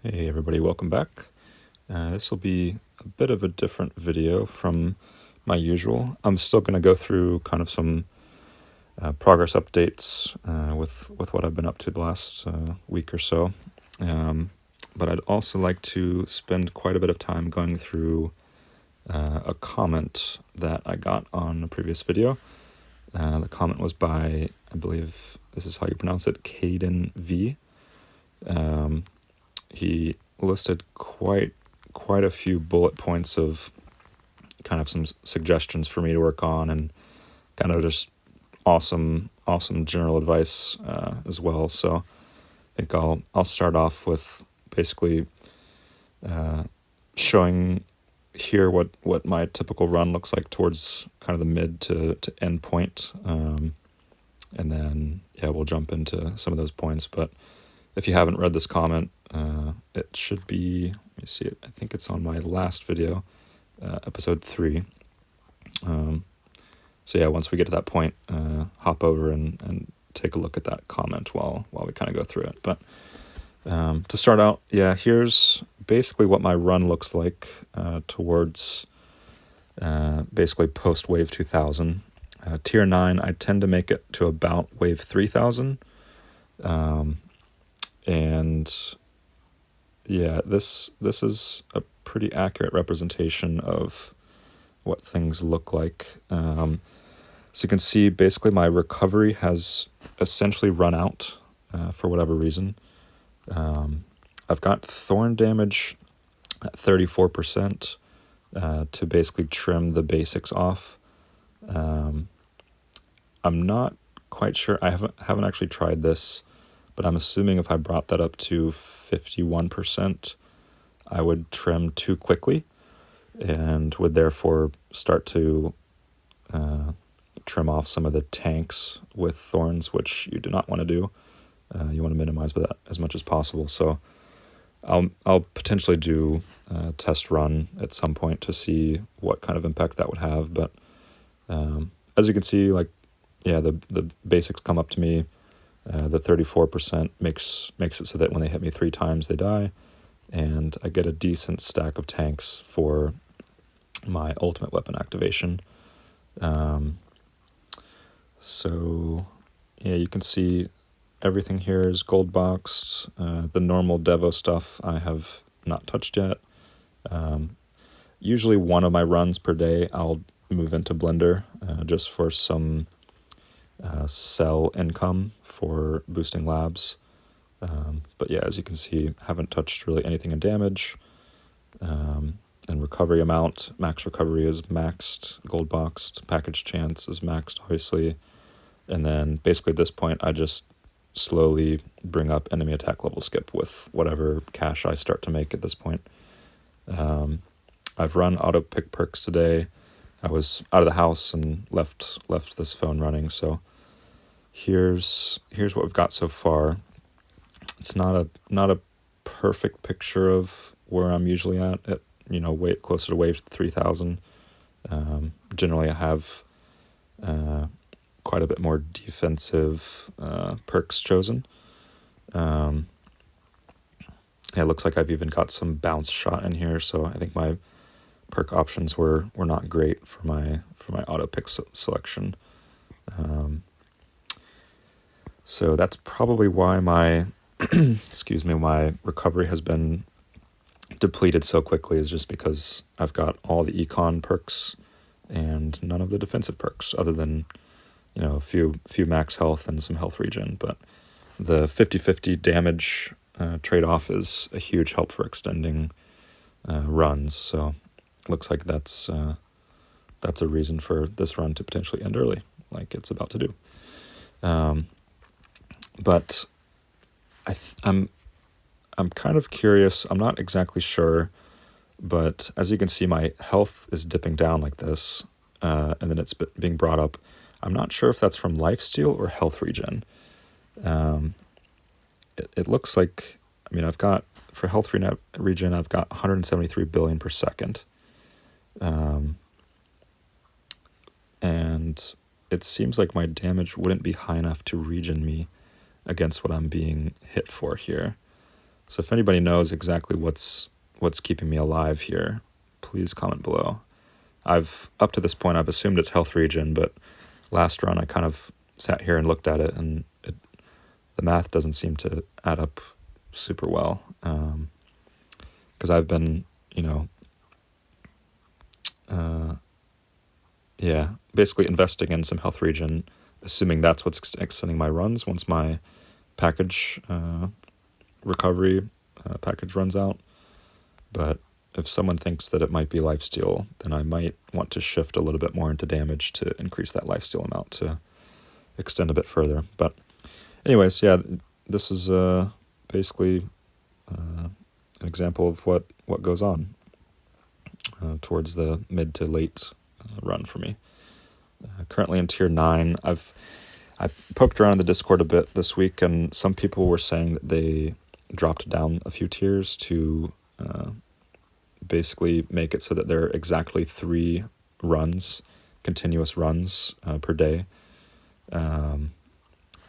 Hey everybody, welcome back. This will be a bit of a different video from my usual. I'm still going to go through kind of some progress updates with what I've been up to the last week or so. But I'd also like to spend quite a bit of time going through a comment that I got on a previous video. The comment was by, I believe this is how you pronounce it, CaedenV. He listed quite a few bullet points of kind of some suggestions for me to work on, and kind of just awesome general advice as well. So I think I'll start off with basically showing here what my typical run looks like towards kind of the mid to end point, and then we'll jump into some of those points. But if you haven't read this comment, it should be, let me see it, I think it's on my last video, episode 3. So once we get to that point, hop over and take a look at that comment while we kind of go through it. But to start out, here's basically what my run looks like towards basically post wave 2000. Tier 9, I tend to make it to about wave 3000. And this is a pretty accurate representation of what things look like. So you can see basically my recovery has essentially run out for whatever reason. I've got thorn damage at 34% to basically trim the basics off. I'm not quite sure. I haven't actually tried this, but I'm assuming if I brought that up to 51%, I would trim too quickly and would therefore start to trim off some of the tanks with thorns, which you do not want to do. You want to minimize that as much as possible. So I'll potentially do a test run at some point to see what kind of impact that would have. But as you can see, the basics come up to me. The 34% makes it so that when they hit me 3 times, they die, and I get a decent stack of tanks for my ultimate weapon activation. So you can see everything here is gold boxed. The normal Devo stuff I have not touched yet. Usually one of my runs per day I'll move into Blender just for some sell income for boosting labs. But as you can see, haven't touched really anything in damage. And recovery amount, max recovery is maxed, gold boxed, package chance is maxed, obviously. And then basically at this point, I just slowly bring up enemy attack level skip with whatever cash I start to make at this point. I've run auto pick perks today. I was out of the house and left this phone running, so here's what we've got so far. It's not a perfect picture of where I'm usually at way closer to wave 3000. Generally I have quite a bit more defensive perks chosen. It looks like I've even got some bounce shot in here, so I think my perk options were not great for my auto pick selection. So that's probably why my my recovery has been depleted so quickly, is just because I've got all the econ perks and none of the defensive perks, other than a few max health and some health regen. But the 50-50 damage trade-off is a huge help for extending runs. So it looks like that's a reason for this run to potentially end early, like it's about to do. But I'm kind of curious. I'm not exactly sure, but as you can see, my health is dipping down like this, and then it's being brought up. I'm not sure if that's from lifesteal or health regen. It looks like, I've got, for health regen, I've got 173 billion per second. And it seems like my damage wouldn't be high enough to regen me against what I'm being hit for here. So if anybody knows exactly what's keeping me alive here, please comment below. Up to this point, I've assumed it's health regen, but last run I kind of sat here and looked at it, and the math doesn't seem to add up super well. Because I've been, basically investing in some health regen, assuming that's what's extending my runs once my package recovery package runs out. But if someone thinks that it might be lifesteal, then I might want to shift a little bit more into damage to increase that lifesteal amount to extend a bit further. But anyways, yeah, this is basically an example of what goes on towards the mid to late run for me. Currently in tier 9. I've poked around in the Discord a bit this week, and some people were saying that they dropped down a few tiers to basically make it so that there are exactly 3 runs, continuous runs per day. I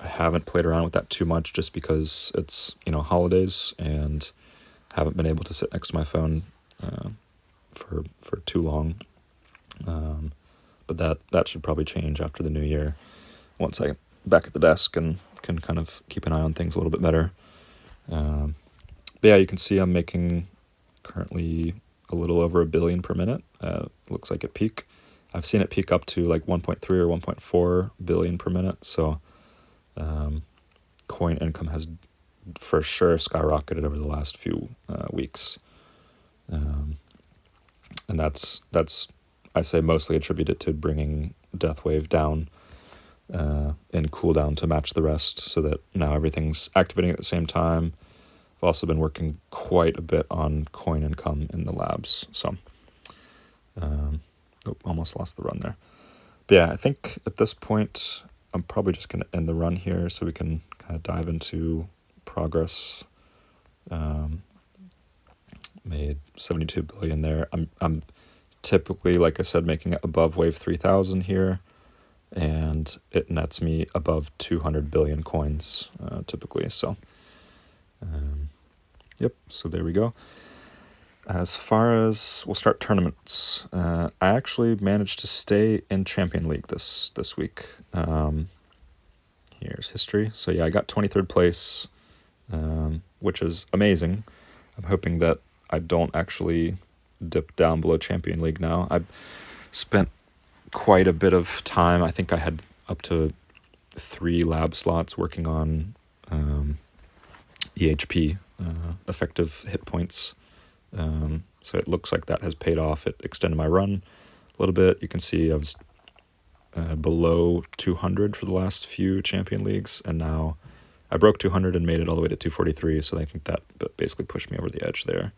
haven't played around with that too much just because it's, holidays, and haven't been able to sit next to my phone for too long. But that should probably change after the new year, once I get back at the desk and can kind of keep an eye on things a little bit better. But yeah, you can see I'm making currently a little over 1 billion per minute. Looks like at peak. I've seen it peak up to like 1.3 or 1.4 billion per minute. So coin income has for sure skyrocketed over the last few weeks. And that's I say mostly attributed to bringing Deathwave down in cooldown to match the rest, so that now everything's activating at the same time. I've also been working quite a bit on coin income in the labs, so almost lost the run there. But yeah, I think at this point I'm probably just going to end the run here so we can kind of dive into progress. Made 72 billion there. I'm typically, like I said, making it above wave 3000 here, and it nets me above 200 billion coins typically. So yep, so there we go. As far as we'll start tournaments, I actually managed to stay in Champion League this week. Here's history. So yeah, I got 23rd place, which is amazing. I'm hoping that I don't actually dip down below Champion League now. I've spent quite a bit of time. I think I had up to 3 lab slots working on EHP, effective hit points. So it looks like that has paid off. It extended my run a little bit. You can see I was below 200 for the last few Champion Leagues, and now I broke 200 and made it all the way to 243, so I think that basically pushed me over the edge there.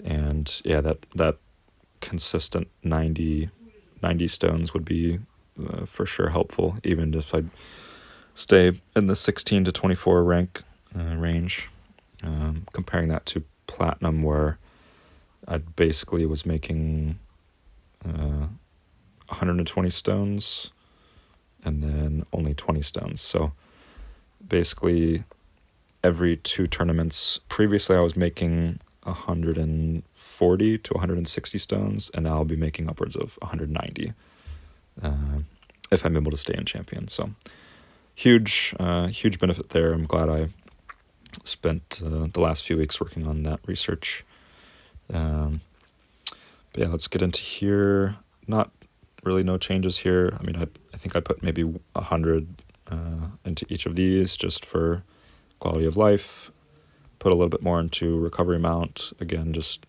And yeah, that consistent 90 stones would be for sure helpful, even if I stay in the 16 to 24 rank range. Comparing that to platinum, where I basically was making 120 stones and then only 20 stones. So basically every 2 tournaments, previously I was making 140 to 160 stones, and now I'll be making upwards of 190 if I'm able to stay in champion. So huge benefit there. I'm glad I spent the last few weeks working on that research. But yeah, let's get into here. Not really no changes here. I mean, I think I put maybe 100 into each of these just for quality of life. Put a little bit more into recovery amount, again, just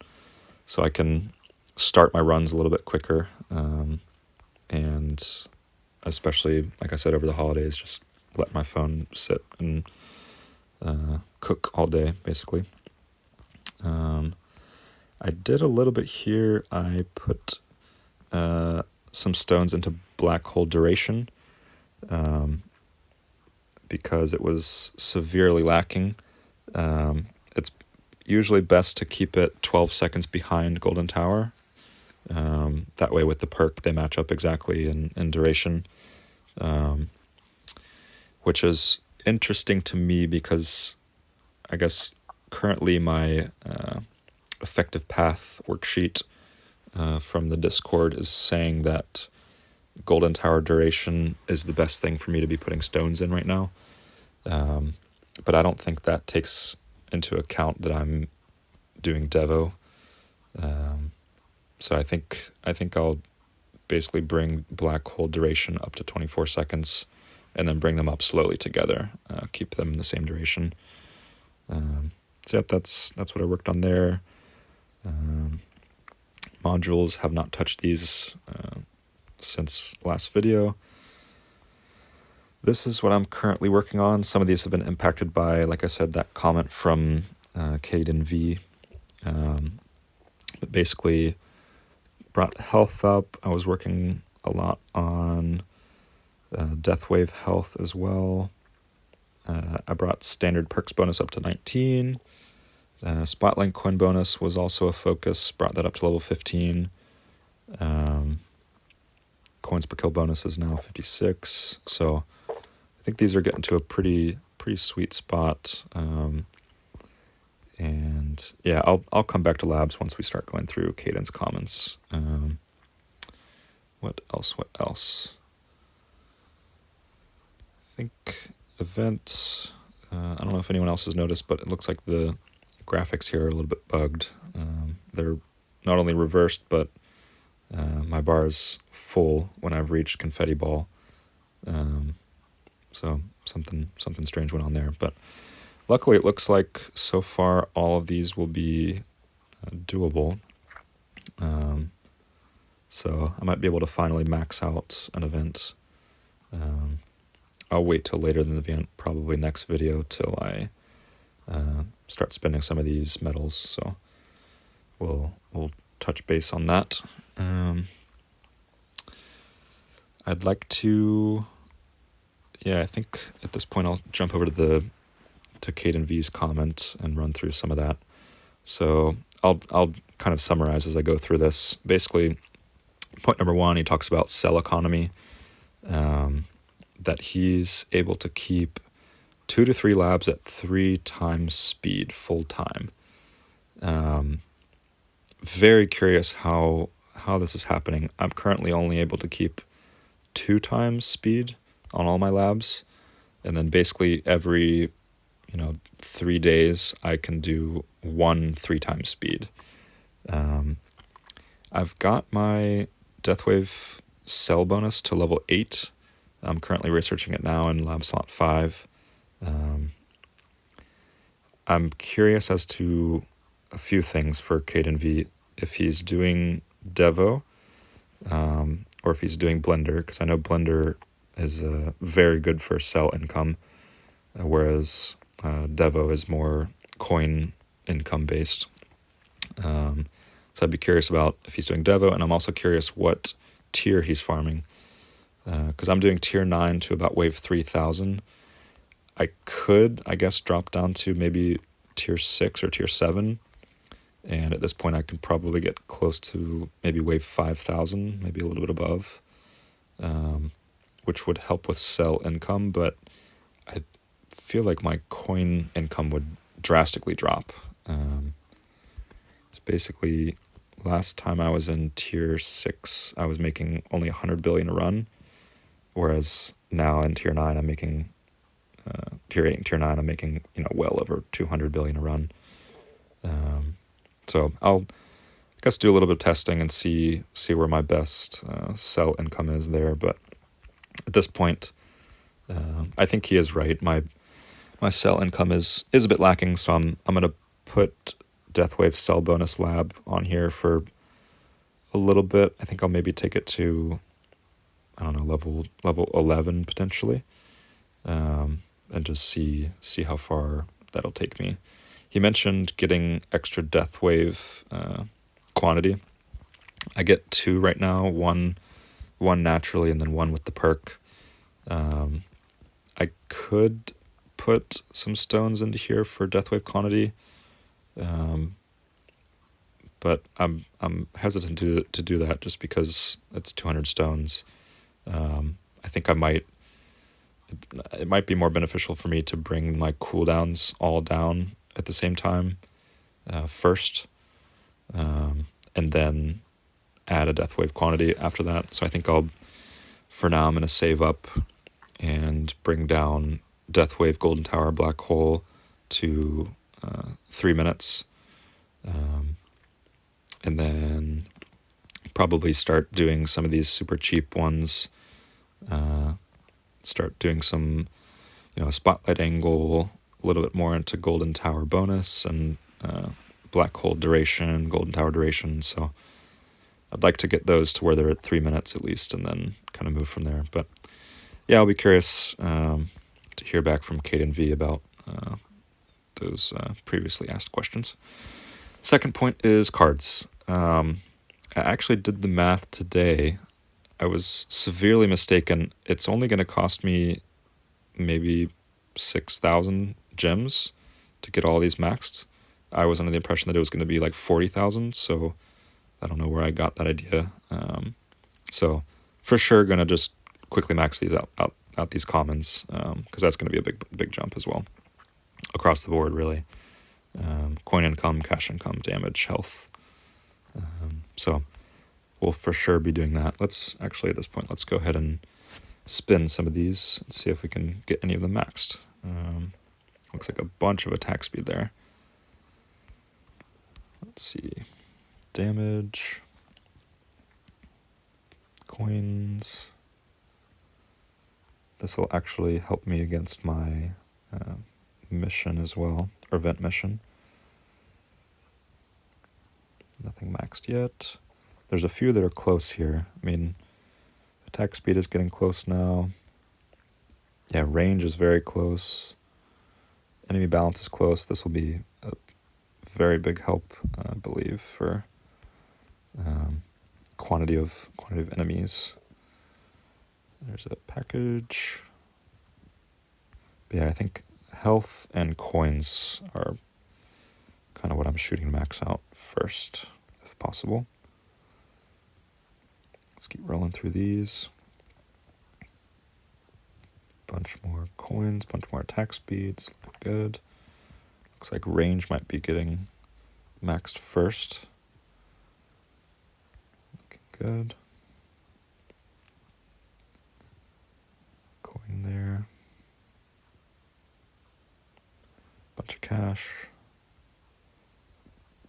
so I can start my runs a little bit quicker. And especially, like I said, over the holidays, just let my phone sit and cook all day, basically. I did a little bit here. I put some stones into black hole duration because it was severely lacking. It's usually best to keep it 12 seconds behind Golden Tower. That way with the perk, they match up exactly in duration, which is interesting to me because I guess currently my effective path worksheet from the Discord is saying that Golden Tower duration is the best thing for me to be putting stones in right now. But I don't think that takes into account that I'm doing Devo. So I think I'll basically bring black hole duration up to 24 seconds and then bring them up slowly together, keep them in the same duration. So yep, that's what I worked on there. Modules, have not touched these since last video. This is what I'm currently working on. Some of these have been impacted by, like I said, that comment from CaedenV. But basically brought health up. I was working a lot on death wave health as well. I brought standard perks bonus up to 19. Spotlight coin bonus was also a focus, brought that up to level 15. Coins per kill bonus is now 56. So I think these are getting to a pretty sweet spot. And yeah, I'll come back to labs once we start going through Caeden's comments. What else? I think events. I don't know if anyone else has noticed, but it looks like the graphics here are a little bit bugged. They're not only reversed, but my bar is full when I've reached confetti ball. So something strange went on there, but luckily it looks like so far all of these will be doable. So I might be able to finally max out an event. I'll wait till later in the event, probably next video, till I start spending some of these medals. So we'll touch base on that. I'd like to, I think at this point I'll jump over to CaedenV's comment and run through some of that. So I'll kind of summarize as I go through this. Basically, point number 1, he talks about cell economy, that he's able to keep 2 to 3 labs at 3 times speed full time. Very curious how this is happening. I'm currently only able to keep 2 times speed on all my labs, and then basically every 3 days I can do 3 times speed. I've got my Deathwave cell bonus to level 8. I'm currently researching it now in lab slot 5. I'm curious as to a few things for CaedenV, if he's doing Devo, or if he's doing Blender, because I know Blender is very good for cell income, whereas Devo is more coin income based. So I'd be curious about if he's doing Devo, and I'm also curious what tier he's farming, because I'm doing tier 9 to about wave 3000. I could, I guess, drop down to maybe tier 6 or tier 7, and at this point I can probably get close to maybe wave 5000, maybe a little bit above, which would help with cell income, but I feel like my coin income would drastically drop. It's basically, last time I was in tier 6, I was making only 100 billion a run, whereas now in tier 9 I'm making tier 8 and tier 9 I'm making well over 200 billion a run. So I'll guess do a little bit of testing and see where my best cell income is there, but at this point I think he is right. My cell income is a bit lacking, so I'm gonna put Deathwave cell bonus lab on here for a little bit. I think I'll maybe take it to, I don't know, level 11 potentially, and just see how far that'll take me. He mentioned getting extra Deathwave quantity. I get 2 right now, one naturally and then 1 with the perk. I could put some stones into here for Deathwave quantity, but I'm hesitant to do that just because it's 200 stones. I think I might it might be more beneficial for me to bring my cooldowns all down at the same time first, and then add a death wave quantity after that. So I think for now, I'm going to save up and bring down death wave, golden tower, black hole to 3 minutes, and then probably start doing some of these super cheap ones. Start doing some, spotlight angle, a little bit more into golden tower bonus and black hole duration, golden tower duration. So I'd like to get those to where they're at 3 minutes at least, and then kind of move from there. But yeah, I'll be curious to hear back from CaedenV about those previously asked questions. Second point is cards. I actually did the math today. I was severely mistaken. It's only going to cost me maybe 6,000 gems to get all these maxed. I was under the impression that it was going to be like 40,000, so I don't know where I got that idea. So for sure, going to just quickly max these out these commons, because that's going to be a big jump as well across the board, really. Coin income, cash income, damage, health. So we'll for sure be doing that. Let's actually, at this point, let's go ahead and spin some of these and see if we can get any of them maxed. Looks like a bunch of attack speed there. Let's see. Damage. Coins. This will actually help me against my mission as well, or event mission. Nothing maxed yet. There's a few that are close here. I mean, attack speed is getting close now. Yeah, range is very close. Enemy balance is close. This will be a very big help, I believe, for quantity of enemies. There's a package. But yeah, I think health and coins are kind of what I'm shooting to max out first, if possible. Let's keep rolling through these. Bunch more coins, bunch more attack speeds. Looking good. Looks like range might be getting maxed first. Looking good. Coin there. Bunch of cash.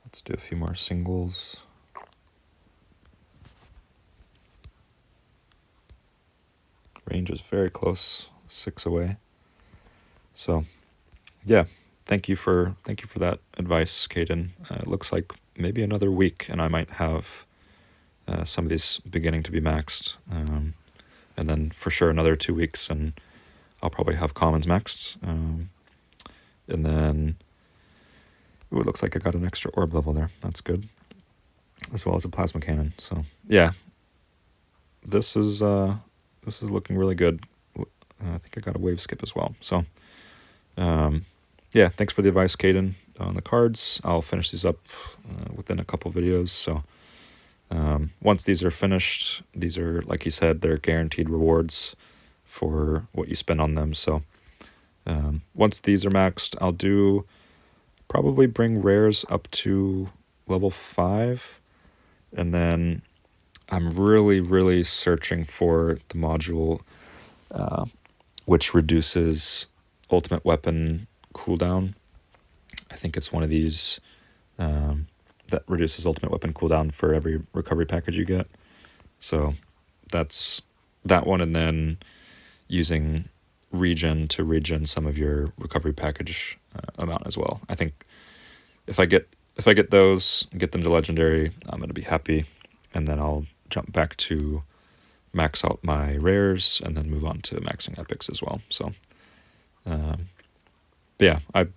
Let's do a few more singles. Range is very close, 6 away. So, yeah, thank you for that advice, Caeden. It looks like maybe another week, and I might have some of these beginning to be maxed, and then for sure another 2 weeks, and I'll probably have commons maxed, and then it looks like I got an extra orb level there. That's good, as well as a plasma cannon. So yeah, this is looking really good. I think I got a wave skip as well. So, yeah, thanks for the advice, Caeden, on the cards. I'll finish these up within a couple videos. So, once these are finished, these are, like he said, they're guaranteed rewards for what you spend on them. So, once these are maxed, I'll probably bring rares up to level 5, and then I'm really, really searching for the module which reduces ultimate weapon cooldown. I think it's one of these that reduces ultimate weapon cooldown for every recovery package you get. So that's that one, and then using regen to regen some of your recovery package amount as well. I think if I get those, get them to legendary, I'm going to be happy, and then I'll jump back to max out my rares and then move on to maxing epics as well. So, but yeah, I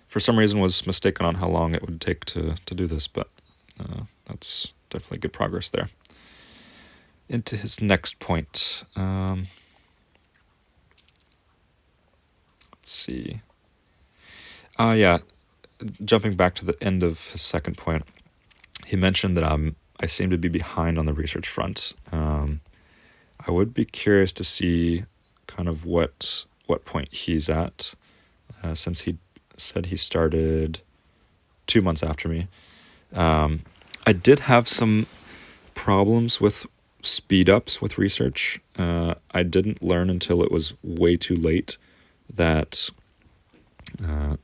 for some reason was mistaken on how long it would take to do this, but that's definitely good progress there. Into his next point. Let's see. Yeah, jumping back to the end of his second point, he mentioned that I seem to be behind on the research front. I would be curious to see kind of what point he's at, since he said he started 2 months after me. I did have some problems with speed ups with research. I didn't learn until it was way too late that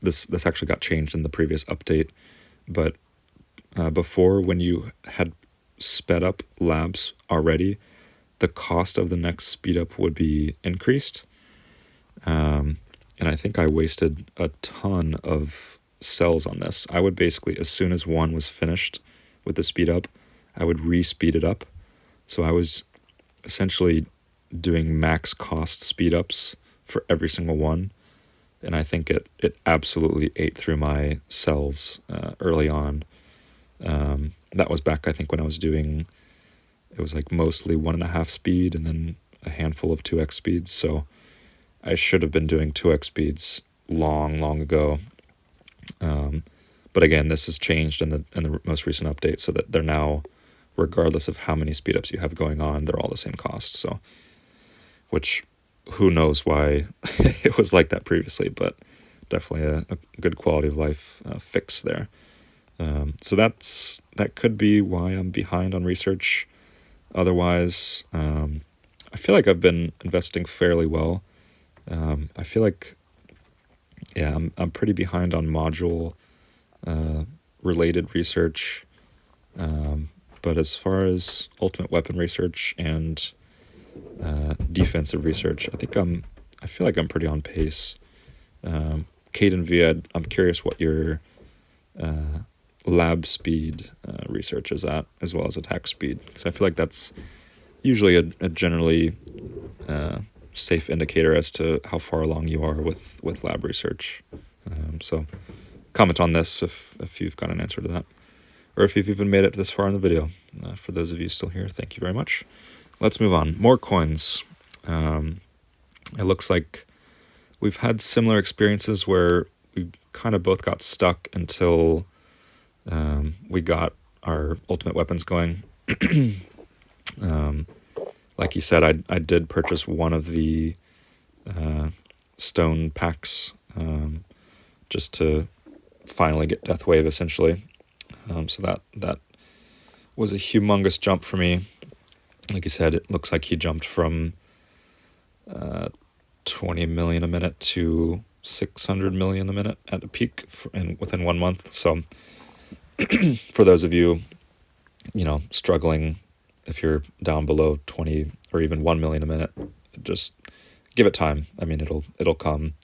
this actually got changed in the previous update. But before, when you had sped up labs already, the cost of the next speed up would be increased. And I think I wasted a ton of cells on this. I would basically, as soon as one was finished with the speed up, I would re-speed it up. So I was essentially doing max cost speed ups for every single one. And I think it absolutely ate through my cells early on. That was back, I think, when I was doing, it was like mostly 1.5 speed and then a handful of 2x speeds. So I should have been doing 2x speeds long ago. But again, this has changed in the most recent update, so that they're now, regardless of how many speedups you have going on, they're all the same cost. So, which, who knows why it was like that previously, but definitely a good quality of life fix there. So that could be why I'm behind on research. Otherwise, I feel like I've been investing fairly well. I feel like, yeah, I'm pretty behind on module related research. But as far as ultimate weapon research and defensive research, I feel like I'm pretty on pace. CaedenV, I'm curious what your lab speed research is at, as well as attack speed, because I feel like that's usually a generally safe indicator as to how far along you are with lab research. So comment on this if you've got an answer to that, or if you've even made it this far in the video. For those of you still here, thank you very much. Let's move on. More coins. It looks like we've had similar experiences where we kind of both got stuck until we got our ultimate weapons going. Like you said, I did purchase one of the stone packs just to finally get Death Wave, essentially. So that was a humongous jump for me. Like you said, it looks like he jumped from 20 million a minute to 600 million a minute at a peak within 1 month. So for those of you, struggling, if you're down below 20 or even 1 million a minute, just give it time. I mean, it'll come.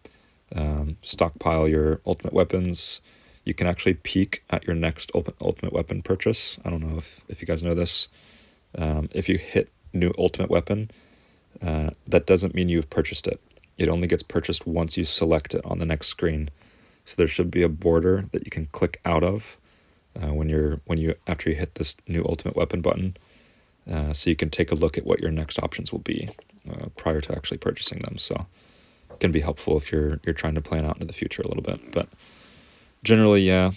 Stockpile your ultimate weapons. You can actually peak at your next ultimate weapon purchase. I don't know if you guys know this. If you hit new ultimate weapon, that doesn't mean you've purchased it. It only gets purchased once you select it on the next screen. So there should be a border that you can click out of after you hit this new ultimate weapon button, so you can take a look at what your next options will be prior to actually purchasing them. So it can be helpful if you're trying to plan out into the future a little bit. But generally, yeah,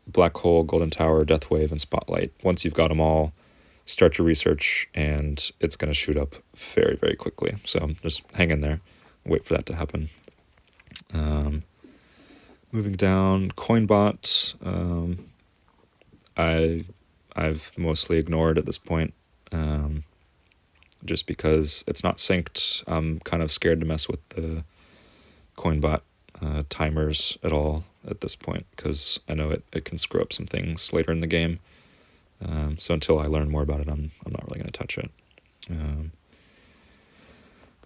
Black Hole, Golden Tower, Death Wave, and Spotlight. Once you've got them all, start your research, and it's going to shoot up very, very quickly. So just hang in there, wait for that to happen. Moving down, Coinbot. I've mostly ignored at this point, just because it's not synced. I'm kind of scared to mess with the Coinbot timers at all at this point, because I know it can screw up some things later in the game. So until I learn more about it, I'm not really going to touch it.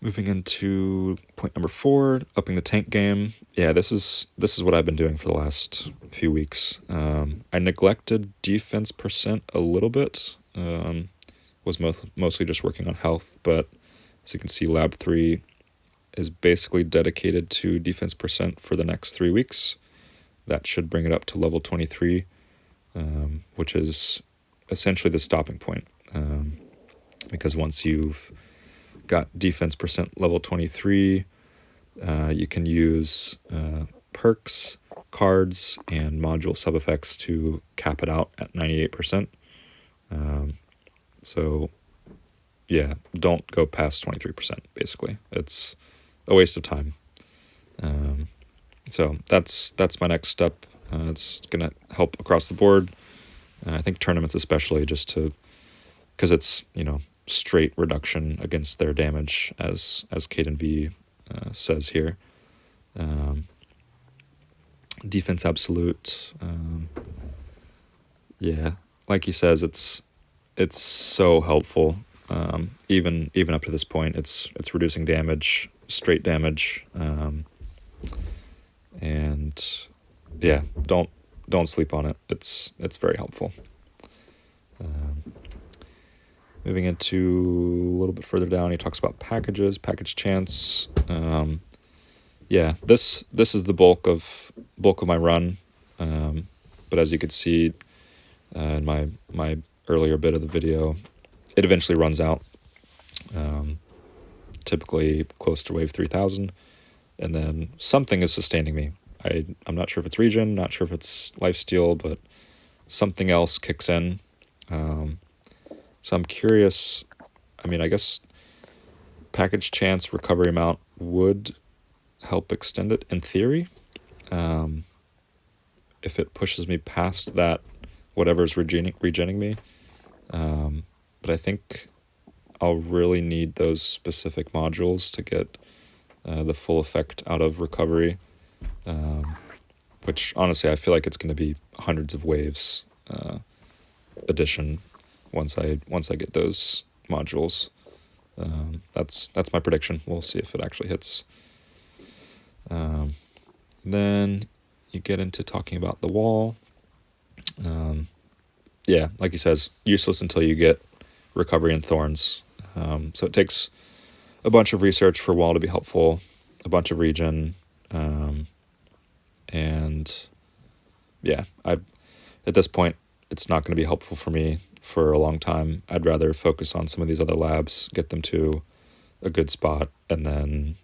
Moving into point number 4, upping the tank game. Yeah, this is what I've been doing for the last few weeks. I neglected defense percent a little bit. Was mostly just working on health, but as you can see, Lab 3 is basically dedicated to defense percent for the next 3 weeks. That should bring it up to level 23, which is essentially the stopping point. Because once you've got defense percent level 23, you can use perks, cards, and module sub-effects to cap it out at 98%. So yeah, don't go past 23%, basically. It's a waste of time. So that's my next step. It's gonna help across the board. I think tournaments especially, just to, because it's, straight reduction against their damage, as CaedenV says here. Defense absolute. Yeah, like he says, it's so helpful. Even up to this point, it's reducing damage, straight damage, and yeah, don't sleep on it. It's very helpful. Moving into a little bit further down, he talks about packages, package chance. Yeah, this is the bulk of my run. But as you could see in my earlier bit of the video, it eventually runs out. Typically close to wave 3000, and then something is sustaining me. I'm not sure if it's regen, not sure if it's lifesteal, but something else kicks in. So I'm curious. I mean, I guess package chance recovery amount would help extend it in theory. If it pushes me past that, whatever's regening me. But I think I'll really need those specific modules to get the full effect out of recovery. Which honestly, I feel like it's going to be hundreds of waves addition once I get those modules. That's my prediction. We'll see if it actually hits. Then you get into talking about the wall. Yeah, like he says, useless until you get recovery and thorns. So it takes a bunch of research for wall to be helpful, a bunch of regen, and yeah, at this point, it's not going to be helpful for me for a long time. I'd rather focus on some of these other labs, get them to a good spot, and then,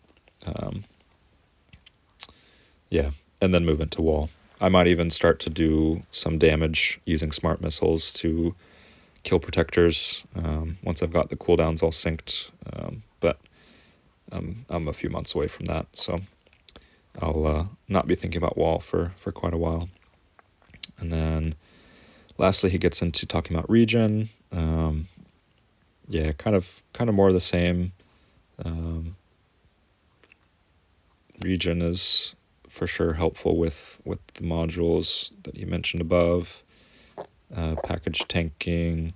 and then move into wall. I might even start to do some damage using smart missiles to kill protectors once I've got the cooldowns all synced. But I'm a few months away from that, so I'll not be thinking about wall for quite a while. And then lastly, he gets into talking about regen. Yeah, kind of more of the same. Regen is for sure helpful with the modules that you mentioned above. Package tanking.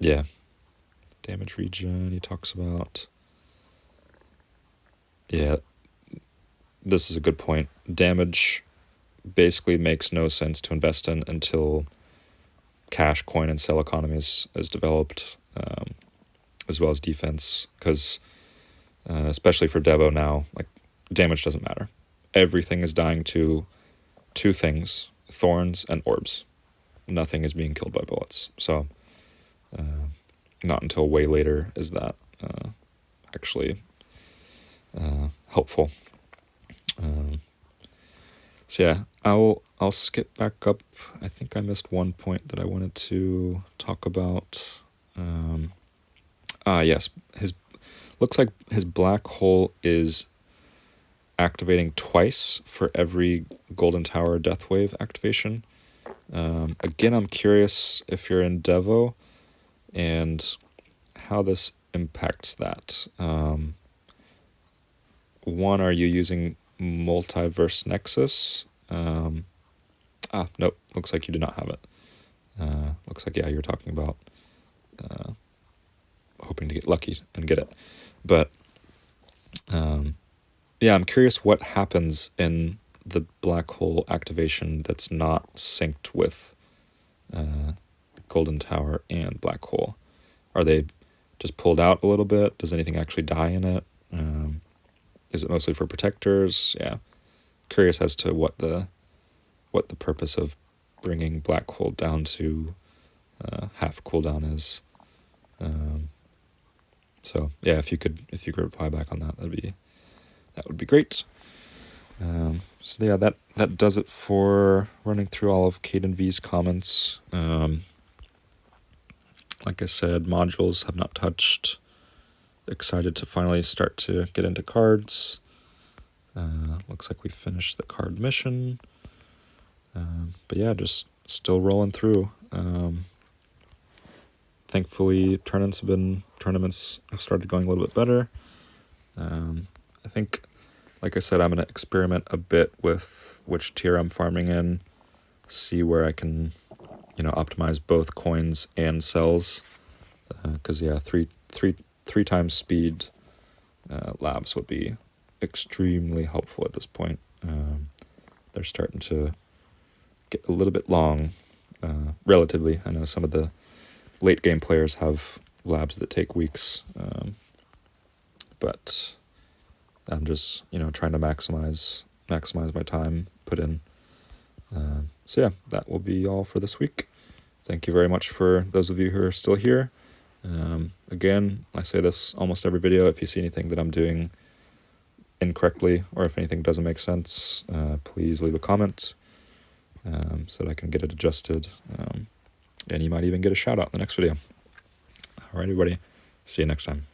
Yeah. Damage regen he talks about. Yeah. This is a good point. Damage basically makes no sense to invest in until cash, coin, and cell economy is developed, as well as defense, because especially for Devo now, like, damage doesn't matter. Everything is dying to two things: thorns and orbs. Nothing is being killed by bullets. So not until way later is that actually helpful. So yeah, I'll skip back up. I think I missed one point that I wanted to talk about. Yes, looks like his black hole is activating twice for every Golden Tower Death Wave activation. Again, I'm curious if you're in Devo and how this impacts that. One, are you using Multiverse Nexus? Nope, looks like you do not have it. Looks like, yeah, you're talking about hoping to get lucky and get it. But yeah, I'm curious what happens in the black hole activation that's not synced with Golden Tower and black hole. Are they just pulled out a little bit? Does anything actually die in it? Is it mostly for protectors? Yeah, curious as to what the purpose of bringing black hole down to half cooldown is. So yeah, if you could reply back on that, that would be great. So yeah, that does it for running through all of CaedenV's comments. Like I said, modules have not touched. excited to finally start to get into cards. Looks like we finished the card mission. But yeah, just still rolling through. Thankfully, tournaments have started going a little bit better. I think, like I said, I'm going to experiment a bit with which tier I'm farming in, see where I can, optimize both coins and cells. Because yeah, three times speed labs would be extremely helpful at this point. They're starting to get a little bit long, relatively. I know some of the late game players have labs that take weeks, but I'm just trying to maximize my time put in. So yeah, that will be all for this week. Thank you very much for those of you who are still here. Again, I say this almost every video. If you see anything that I'm doing incorrectly or if anything doesn't make sense, please leave a comment so that I can get it adjusted. And you might even get a shout out in the next video. All right, everybody. See you next time.